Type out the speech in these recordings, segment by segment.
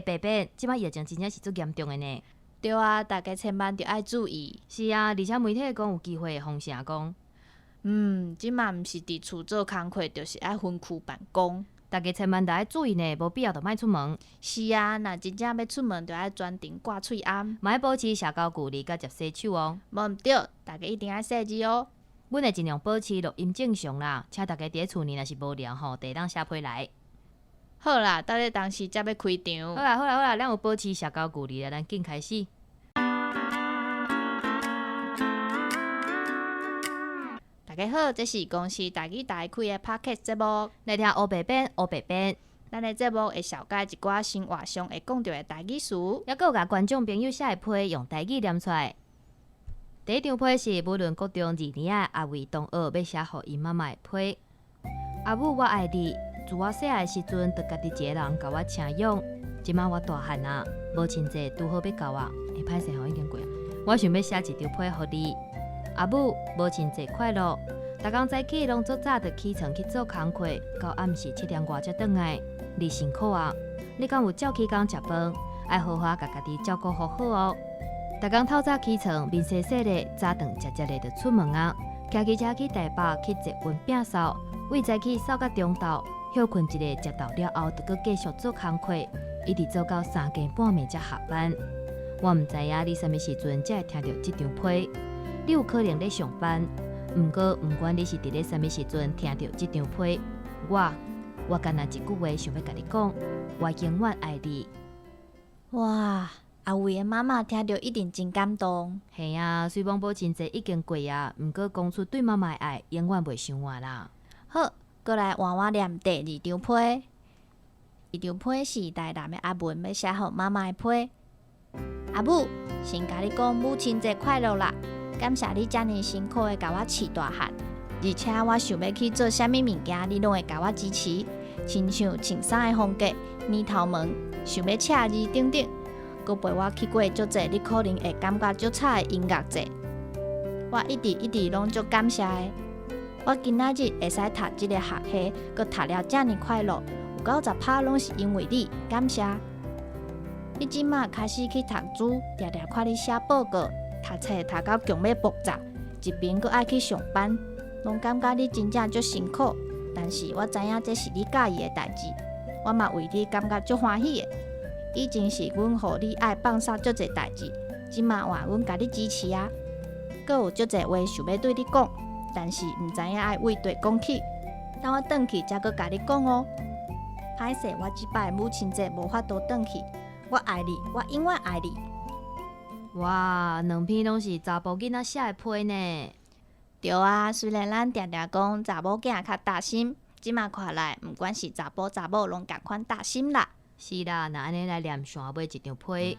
白白，即摆疫情真正是足严重的呢。对啊，大家千万要爱注意。是啊，而且媒体讲有机会封城讲。即马毋是伫厝做工课，就是爱分区办公。大家千万要注意呢，无必要就莫出门。是啊，若真正要出门，就爱专程挂喙暗，莫保持社交距离，甲接洗手哦。无毋对，大家一定要洗字哦。阮会尽量保持录音正常啦，请大家伫咧厝里若是无聊吼，地当写批来。好啦，到底当时才要开场。好啦，咱有保持社交距离啦，咱紧开始。大家好，这是公司台语台开的 Podcast 节目，来听黑白边。咱的节目会绍介一寡生活上会讲到的台语词，抑佫有甲观众朋友写的批用台语念出来。第一张批是无论国中2年的阿伟同学要写互因妈妈的批。阿母，我爱你，自我细汉的时阵，就家己一个人甲我请养。即摆我大汉啊，无亲戚拄好要交我，会歹势吼已经过。我想要写一张批互你。阿母，母亲节快乐！逐工早起拢足早就起床去做工课，到暗时7点外才转来。你辛苦啊！你敢有照起工食饭？爱好好甲家己照顾好好哦。逐工透早起床，面洗洗的，早顿食食的就出门啊。骑机车去台北去坐温饼扫，为早起扫到中昼，休困一下，食到了后，就搁继续做工课，一直做到3更半暝才下班。我毋知影你什么时阵才会听到这张批。你有可能咧上班，毋过毋管你是伫咧什么时阵听到这张批，我干那一句话想要甲你讲，我永远爱你。哇，阿伟的妈妈听到一定真感动。嘿啊，虽讲母亲节已经过啊，毋过讲出对妈妈的爱永远袂伤晚啦。好，过来换我念第2张批。一张批是台南的阿文要写互妈妈的批。阿母，先甲你讲母亲节快乐啦！感谢你遮尔辛苦的甲我饲大汉，而且我想要去做啥物物件，你拢会甲我支持。亲像穿衫的风格、年头毛、想要车字等等，佮陪我去过足侪你可能会感觉足差的音乐节。我一直拢足感谢的。我今仔日会使读即个学系，佮读了遮尔快乐，有90%拢是因为你，感谢。你即马开始去读书，常常看你写报告。读册读到强要爆炸，一边阁爱去上班，拢感觉你真正足辛苦。但是我知影这是你喜意的代志，我嘛为你感觉足欢喜的。以前是阮互你爱放煞足侪代志，即马换阮甲你支持啊。阁有足侪话想要对你讲，但是毋知影爱为对讲起。等我转去才阁甲你讲哦。歹势，我即摆母亲节无法度转去。我爱你，我永远爱你。哇，2篇拢是查甫囡仔写的批呢。对啊，虽然咱常常讲查某囝较大心，即马看来，毋管是查甫查某，拢共款大心啦。是啦，那安尼来念上尾一张批。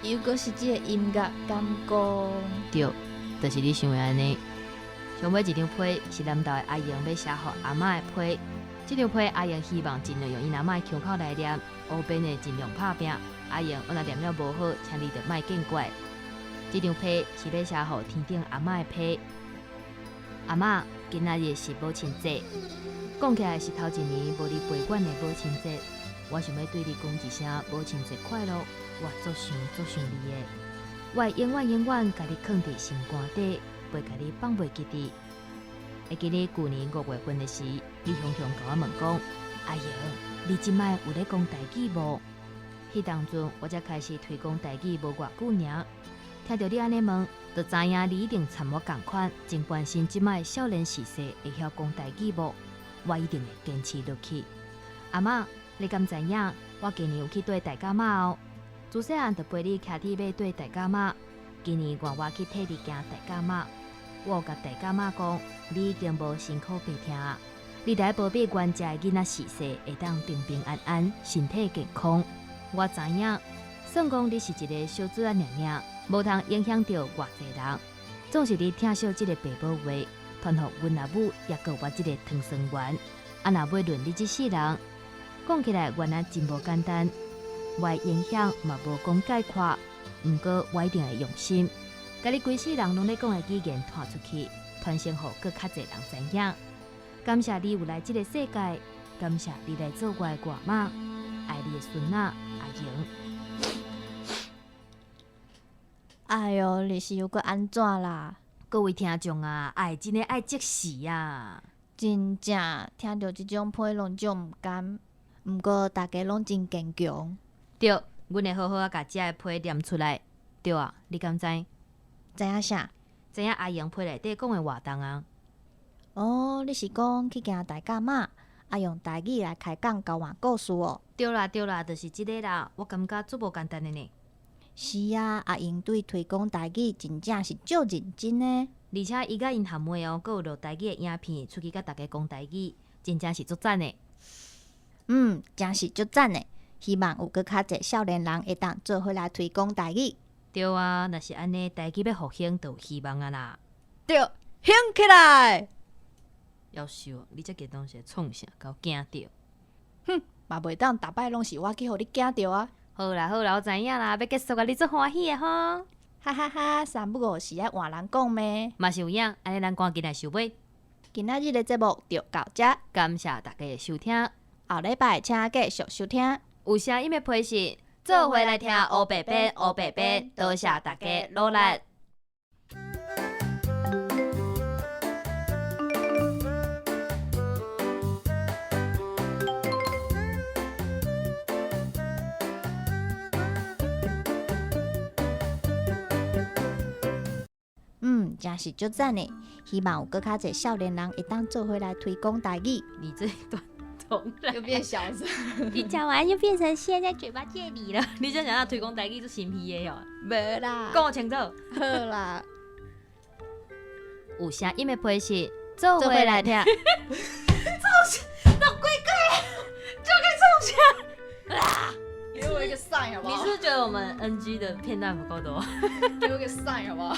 又阁是即个音乐感觉。对，就是你想的安尼。上尾一张批是南投的阿英要写互阿嬷的批。这张批阿英希望尽量用因阿嬷的腔口来念，后边的尽量拍拼。阿英，我若念了无好，请你着莫见怪。这张批是要写互天顶阿嬷的批。阿嬷，今仔日是母亲节，讲起来是头一年无你陪阮的母亲节，我想要对你讲一声母亲节快乐，我足想你的。我会永远甲你藏伫心肝底，袂甲你放袂记你。会记得去年5月份的时，你雄雄甲我问讲，阿英，你即摆有咧讲台语无？迄当阵，我才开始推广台语无偌久尔，听到你安尼问，就知影你一定参我共款，真关心即摆少年时势会晓讲台语无？我一定会坚持落去。阿嬷，你敢知影？我今年有去缀大甲妈哦，自细汉就陪你骑铁马缀大甲妈。今年换我去替你行大甲妈，我有甲大甲妈讲，你已经无辛苦白听啊，你来保庇原家的囡仔时势会当平平安安，身体健康。我知影，算讲你是一个小子仔尔，无通影响到偌济人。总是你听惜这个爸母话，传互阮阿母，也告我这个糖酸丸。啊，若要论你这世人，讲起来原来真无简单。我的影响嘛无讲概括，毋过我一定会用心，甲你规世人拢咧讲的语言传出去，传承互更较侪人知影。感谢你有来这个世界，感谢你来做我的外妈。爱你的孙仔阿莹。哎哟，你是又搁安怎啦？各位听众啊，爱真诶爱即时啊！真正听到即种批论种毋甘，毋过大家拢真坚强。对，阮会好好啊，甲遮个批念出来。对啊，你敢知？知影啥？知影阿莹批内底讲诶活动啊？哦，你是讲去行大甲妈，用台语来开讲交换故事哦？对啦，就是即个啦。我感觉足无简单诶呢。是啊，阿英对推广台语真正是足认真呢。而且伊甲因含妹哦，佫有录台语诶影片出去甲大家讲台语，真正是足赞诶。真是足赞诶！希望有佫较侪少年人会当做伙来推广台语。对啊，若是安尼，台语要复兴，就有希望啊啦。对，兴起来！夭寿，你这个东西创啥，甲我惊着。嘛袂当逐摆拢是我去互你惊着啊！好啦，我知影啦，要结束啊，你足欢喜诶吼。哈哈哈，三不五时爱换人讲咩？嘛是有影，安尼咱赶紧来收尾。今仔日的节目就到这，感谢大家的收听。后礼拜请继续收听。有声音的配信，做伙来听黑白白，黑白白，多谢大家努力。真是足赞的，希望有佫较侪少年人会当做伙来推广台语。你这一段重来，又变小声，你讲完就变成现在嘴巴借你了。你这想要推广台语是新皮的哦？无啦，讲我清楚。好啦，有声音的配信，做做伙来听。伙来听。那鬼鬼，就给冲下。给我一个 sign 好不你是不是觉得我们 NG 的片段不够多？给我一个 sign 好不好？